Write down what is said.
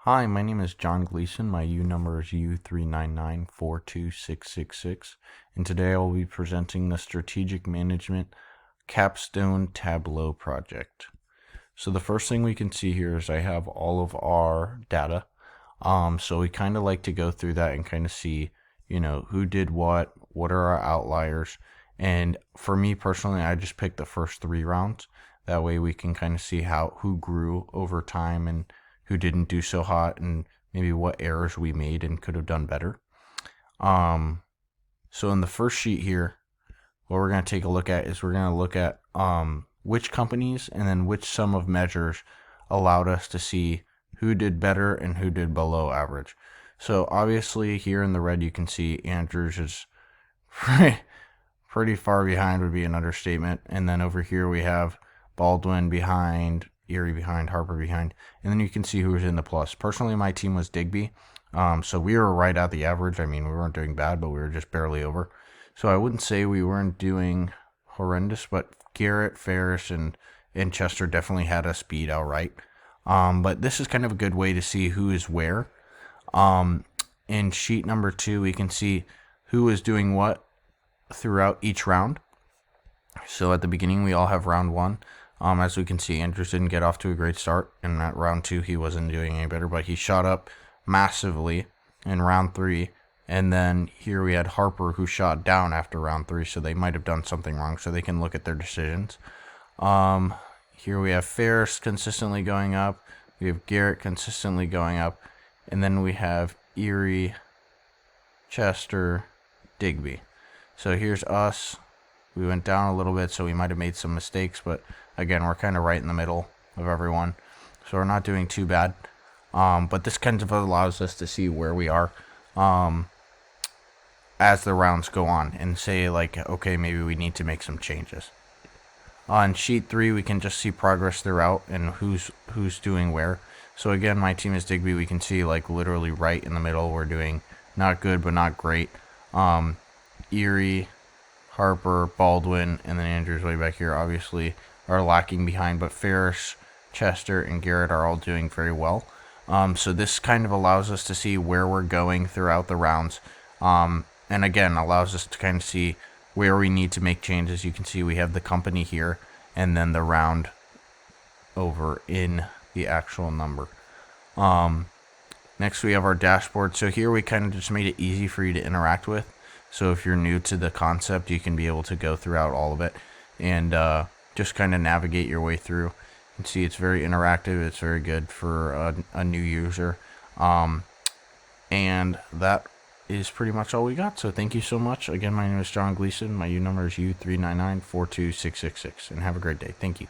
Hi, my name is John Gleason. My U number is U399-42666, and today I will be presenting the Strategic Management Capstone Tableau project. So the first thing we can see here is I have all of our data. So we kind of like to go through that and kind of see, who did what are our outliers. And for me personally, I just picked the first 3 rounds. That way we can kind of see who grew over time and who didn't do so hot, and maybe what errors we made and could have done better. So in the first sheet here, what we're going to take a look at is we're going to look at which companies and then which sum of measures allowed us to see who did better and who did below average. So obviously here in the red you can see Andrews is pretty far behind, would be an understatement. And then over here we have Baldwin behind, Erie behind, Harper behind, and then you can see who was in the plus. Personally, my team was Digby, so we were right at the average. I mean, we weren't doing bad, but we were just barely over. So I wouldn't say we weren't doing horrendous, but Garrett, Ferris, and Chester definitely had us beat outright. But this is kind of a good way to see who is where. In sheet number 2, we can see who is doing what throughout each round. So at the beginning, we all have round 1. As we can see, Andrews didn't get off to a great start. In that round 2, he wasn't doing any better, but he shot up massively in round 3. And then here we had Harper, who shot down after round 3, so they might have done something wrong, so they can look at their decisions. Here we have Ferris consistently going up. We have Garrett consistently going up. And then we have Erie, Chester, Digby. So here's us. We went down a little bit, so we might have made some mistakes, but again, we're kind of right in the middle of everyone, so we're not doing too bad. But this kind of allows us to see where we are as the rounds go on and say, like, okay, maybe we need to make some changes. On sheet 3, we can just see progress throughout and who's doing where. So again, my team is Digby. We can see, like, literally right in the middle, we're doing not good but not great. Erie, Harper, Baldwin, and then Andrews way back here obviously are lacking behind, but Ferris, Chester, and Garrett are all doing very well. So this kind of allows us to see where we're going throughout the rounds, and again allows us to kind of see where we need to make changes. You can see we have the company here and then the round over in the actual number. Next we have our dashboard. So here we kind of just made it easy for you to interact with. So if you're new to the concept, you can be able to go throughout all of it and just kind of navigate your way through. You can see it's very interactive. It's very good for a new user. And that is pretty much all we got. So thank you so much. Again, my name is John Gleason. My U number is U399-42666. And have a great day. Thank you.